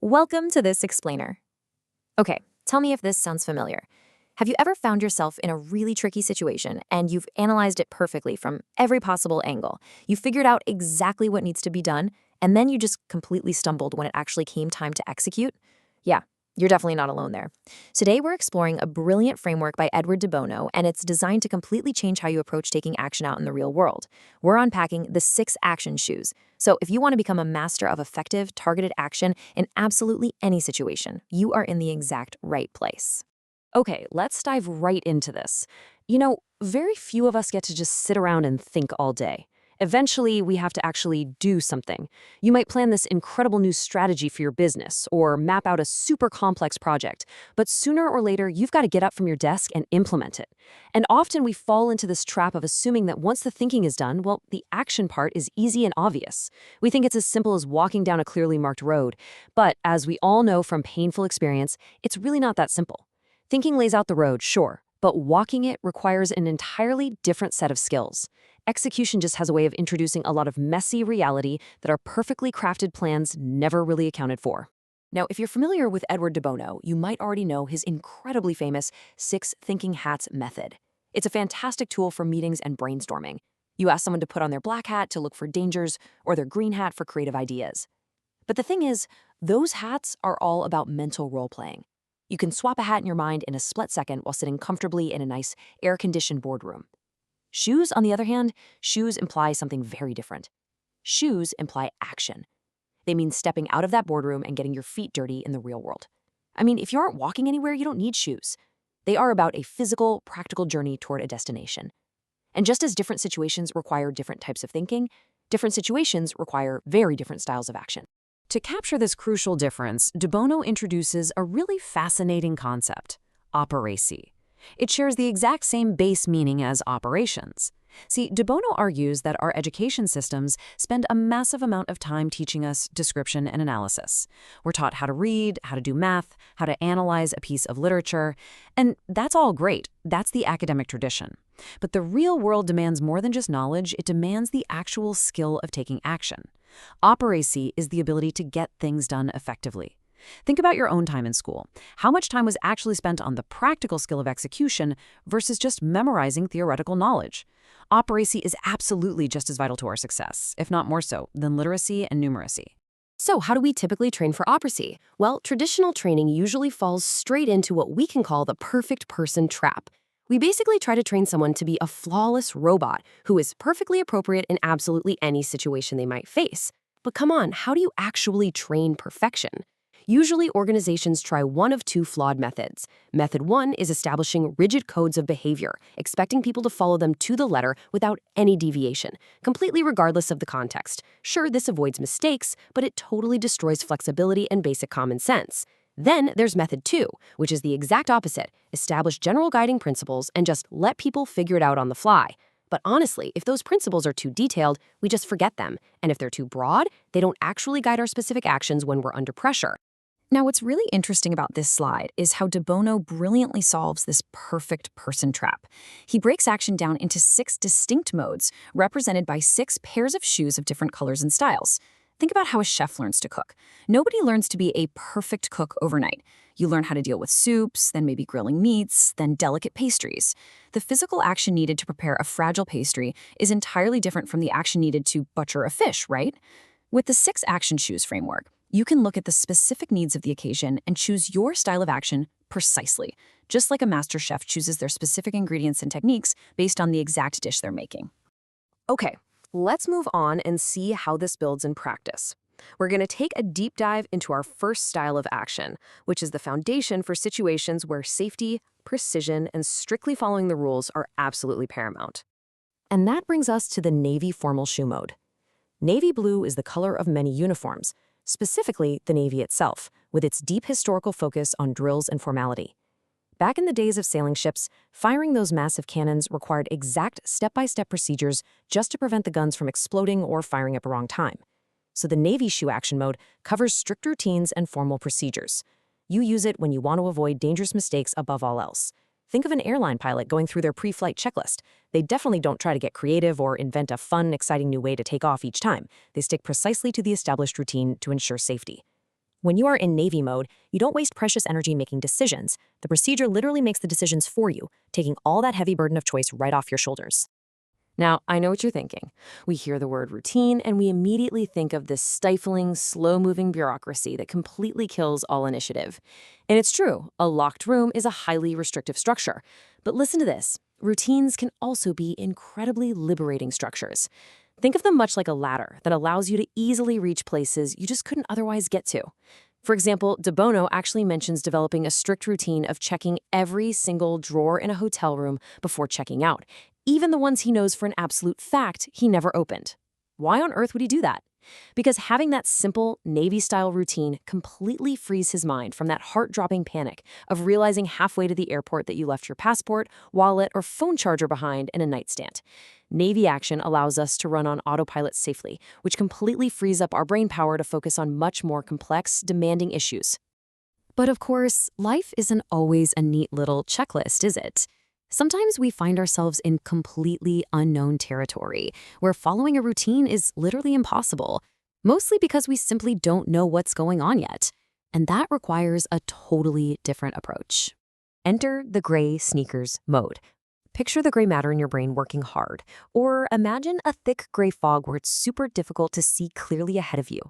Welcome to this explainer. Okay, tell me if this sounds familiar. Have you ever found yourself in a really tricky situation and you've analyzed it perfectly from every possible angle? You figured out exactly what needs to be done, and then you just completely stumbled when it actually came time to execute? Yeah, you're definitely not alone there. Today, we're exploring a brilliant framework by Edward de Bono, and it's designed to completely change how you approach taking action out in the real world. We're unpacking the 6 action shoes. So if you want to become a master of effective, targeted action in absolutely any situation, you are in the exact right place. Okay, let's dive right into this. Very few of us get to just sit around and think all day. Eventually, we have to actually do something. You might plan this incredible new strategy for your business or map out a super complex project, but sooner or later, you've got to get up from your desk and implement it. And often we fall into this trap of assuming that once the thinking is done, well, the action part is easy and obvious. We think it's as simple as walking down a clearly marked road, but as we all know from painful experience, it's really not that simple. Thinking lays out the road, sure, but walking it requires an entirely different set of skills. Execution just has a way of introducing a lot of messy reality that our perfectly crafted plans never really accounted for. Now, if you're familiar with Edward de Bono, you might already know his incredibly famous 6 thinking hats method. It's a fantastic tool for meetings and brainstorming. You ask someone to put on their black hat to look for dangers or their green hat for creative ideas. But the thing is, those hats are all about mental role-playing. You can swap a hat in your mind in a split second while sitting comfortably in a nice, air-conditioned boardroom. Shoes, on the other hand, shoes imply something very different. Shoes imply action. They mean stepping out of that boardroom and getting your feet dirty in the real world. I mean, if you aren't walking anywhere, you don't need shoes. They are about a physical, practical journey toward a destination. And just as different situations require different types of thinking, different situations require very different styles of action. To capture this crucial difference, de Bono introduces a really fascinating concept, operacy. It shares the exact same base meaning as operations. See, de Bono argues that our education systems spend a massive amount of time teaching us description and analysis. We're taught how to read, how to do math, how to analyze a piece of literature, and that's all great. That's the academic tradition. But the real world demands more than just knowledge, it demands the actual skill of taking action. Operacy is the ability to get things done effectively. Think about your own time in school. How much time was actually spent on the practical skill of execution versus just memorizing theoretical knowledge? Operacy is absolutely just as vital to our success, if not more so, than literacy and numeracy. So how do we typically train for operacy? Well, traditional training usually falls straight into what we can call the perfect person trap. We basically try to train someone to be a flawless robot who is perfectly appropriate in absolutely any situation they might face. But come on, how do you actually train perfection? Usually, organizations try one of 2 flawed methods. Method 1 is establishing rigid codes of behavior, expecting people to follow them to the letter without any deviation, completely regardless of the context. Sure, this avoids mistakes, but it totally destroys flexibility and basic common sense. Then there's method 2, which is the exact opposite. Establish general guiding principles and just let people figure it out on the fly. But honestly, if those principles are too detailed, we just forget them. And if they're too broad, they don't actually guide our specific actions when we're under pressure. Now, what's really interesting about this slide is how de Bono brilliantly solves this perfect person trap. He breaks action down into 6 distinct modes, represented by 6 pairs of shoes of different colors and styles. Think about how a chef learns to cook. Nobody learns to be a perfect cook overnight. You learn how to deal with soups, then maybe grilling meats, then delicate pastries. The physical action needed to prepare a fragile pastry is entirely different from the action needed to butcher a fish, right? With the 6 action shoes framework, you can look at the specific needs of the occasion and choose your style of action precisely, just like a master chef chooses their specific ingredients and techniques based on the exact dish they're making. Okay, let's move on and see how this builds in practice. We're going to take a deep dive into our first style of action, which is the foundation for situations where safety, precision, and strictly following the rules are absolutely paramount. And that brings us to the navy formal shoe mode. Navy blue is the color of many uniforms, specifically the Navy itself, with its deep historical focus on drills and formality. Back in the days of sailing ships, firing those massive cannons required exact step-by-step procedures just to prevent the guns from exploding or firing at the wrong time. So the Navy shoe action mode covers strict routines and formal procedures. You use it when you want to avoid dangerous mistakes above all else. Think of an airline pilot going through their pre-flight checklist. They definitely don't try to get creative or invent a fun, exciting new way to take off each time. They stick precisely to the established routine to ensure safety. When you are in Navy mode, you don't waste precious energy making decisions. The procedure literally makes the decisions for you, taking all that heavy burden of choice right off your shoulders. Now, I know what you're thinking. We hear the word routine and we immediately think of this stifling, slow-moving bureaucracy that completely kills all initiative. And it's true, a locked room is a highly restrictive structure. But listen to this. Routines can also be incredibly liberating structures. Think of them much like a ladder that allows you to easily reach places you just couldn't otherwise get to. For example, Bono actually mentions developing a strict routine of checking every single drawer in a hotel room before checking out, even the ones he knows for an absolute fact he never opened. Why on earth would he do that? Because having that simple Navy-style routine completely frees his mind from that heart-dropping panic of realizing halfway to the airport that you left your passport, wallet, or phone charger behind in a nightstand. Navy action allows us to run on autopilot safely, which completely frees up our brain power to focus on much more complex, demanding issues. But of course, life isn't always a neat little checklist, is it? Sometimes we find ourselves in completely unknown territory, where following a routine is literally impossible, mostly because we simply don't know what's going on yet. And that requires a totally different approach. Enter the gray sneakers mode. Picture the gray matter in your brain working hard, or imagine a thick gray fog where it's super difficult to see clearly ahead of you.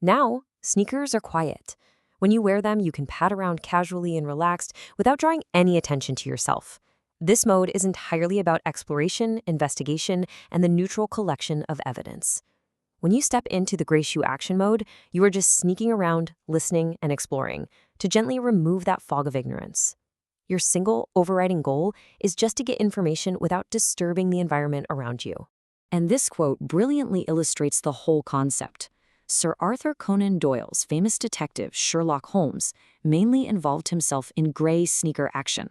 Now, sneakers are quiet. When you wear them, you can pad around casually and relaxed without drawing any attention to yourself. This mode is entirely about exploration, investigation, and the neutral collection of evidence. When you step into the gray shoe action mode, you are just sneaking around, listening, and exploring to gently remove that fog of ignorance. Your single overriding goal is just to get information without disturbing the environment around you. And this quote brilliantly illustrates the whole concept. Sir Arthur Conan Doyle's famous detective Sherlock Holmes mainly involved himself in gray sneaker action.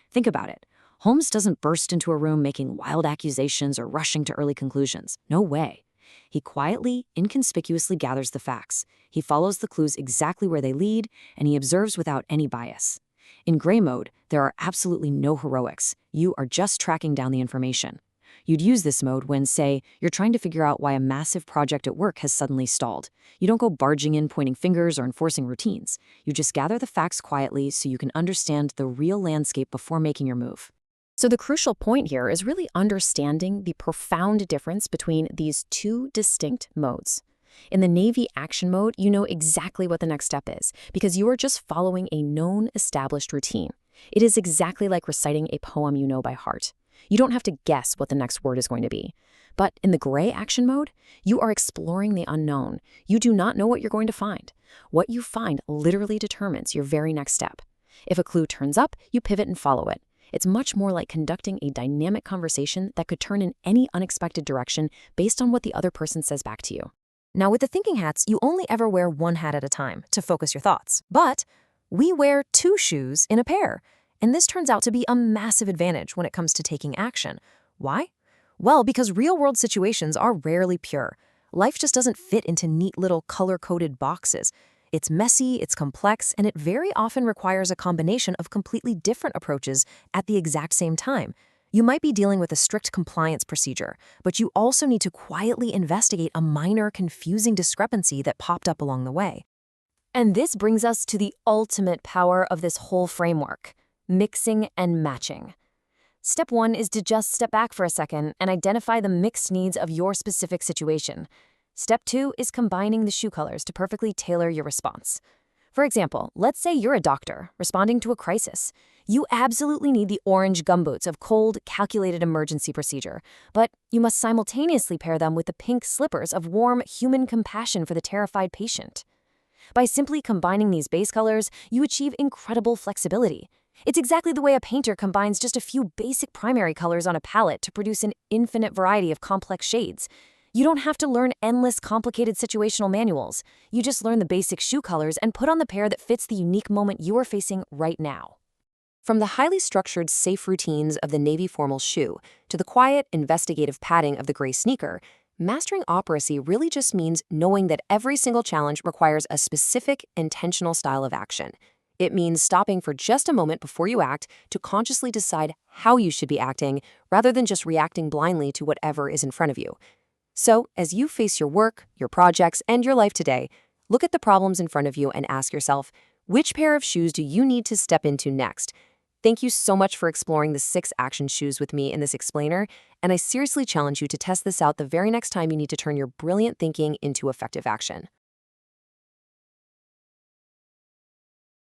Think about it. Holmes doesn't burst into a room making wild accusations or rushing to early conclusions. No way. He quietly, inconspicuously gathers the facts. He follows the clues exactly where they lead, and he observes without any bias. In gray mode, there are absolutely no heroics. You are just tracking down the information. You'd use this mode when, say, you're trying to figure out why a massive project at work has suddenly stalled. You don't go barging in, pointing fingers, or enforcing routines. You just gather the facts quietly so you can understand the real landscape before making your move. So the crucial point here is really understanding the profound difference between these two distinct modes. In the Navy action mode, you know exactly what the next step is because you are just following a known, established routine. It is exactly like reciting a poem you know by heart. You don't have to guess what the next word is going to be. But in the gray action mode, you are exploring the unknown. You do not know what you're going to find. What you find literally determines your very next step. If a clue turns up, you pivot and follow it. It's much more like conducting a dynamic conversation that could turn in any unexpected direction based on what the other person says back to you. Now, with the thinking hats, you only ever wear one hat at a time to focus your thoughts. But we wear two shoes in a pair, and this turns out to be a massive advantage when it comes to taking action. Why? Well, because real-world situations are rarely pure. Life just doesn't fit into neat little color-coded boxes. It's messy, it's complex, and it very often requires a combination of completely different approaches at the exact same time. You might be dealing with a strict compliance procedure, but you also need to quietly investigate a minor, confusing discrepancy that popped up along the way. And this brings us to the ultimate power of this whole framework: mixing and matching. Step 1 is to just step back for a second and identify the mixed needs of your specific situation. Step 2 is combining the shoe colors to perfectly tailor your response. For example, let's say you're a doctor responding to a crisis. You absolutely need the orange gumboots of cold, calculated emergency procedure, but you must simultaneously pair them with the pink slippers of warm, human compassion for the terrified patient. By simply combining these base colors, you achieve incredible flexibility. It's exactly the way a painter combines just a few basic primary colors on a palette to produce an infinite variety of complex shades. You don't have to learn endless, complicated situational manuals. You just learn the basic shoe colors and put on the pair that fits the unique moment you are facing right now. From the highly structured, safe routines of the Navy formal shoe to the quiet, investigative padding of the gray sneaker, mastering operacy really just means knowing that every single challenge requires a specific, intentional style of action. It means stopping for just a moment before you act to consciously decide how you should be acting rather than just reacting blindly to whatever is in front of you. So, as you face your work, your projects, and your life today, Look at the problems in front of you and ask yourself, which pair of shoes do you need to step into next? Thank you so much for exploring the 6 action shoes with me in this explainer, and I seriously challenge you to test this out the very next time you need to turn your brilliant thinking into effective action.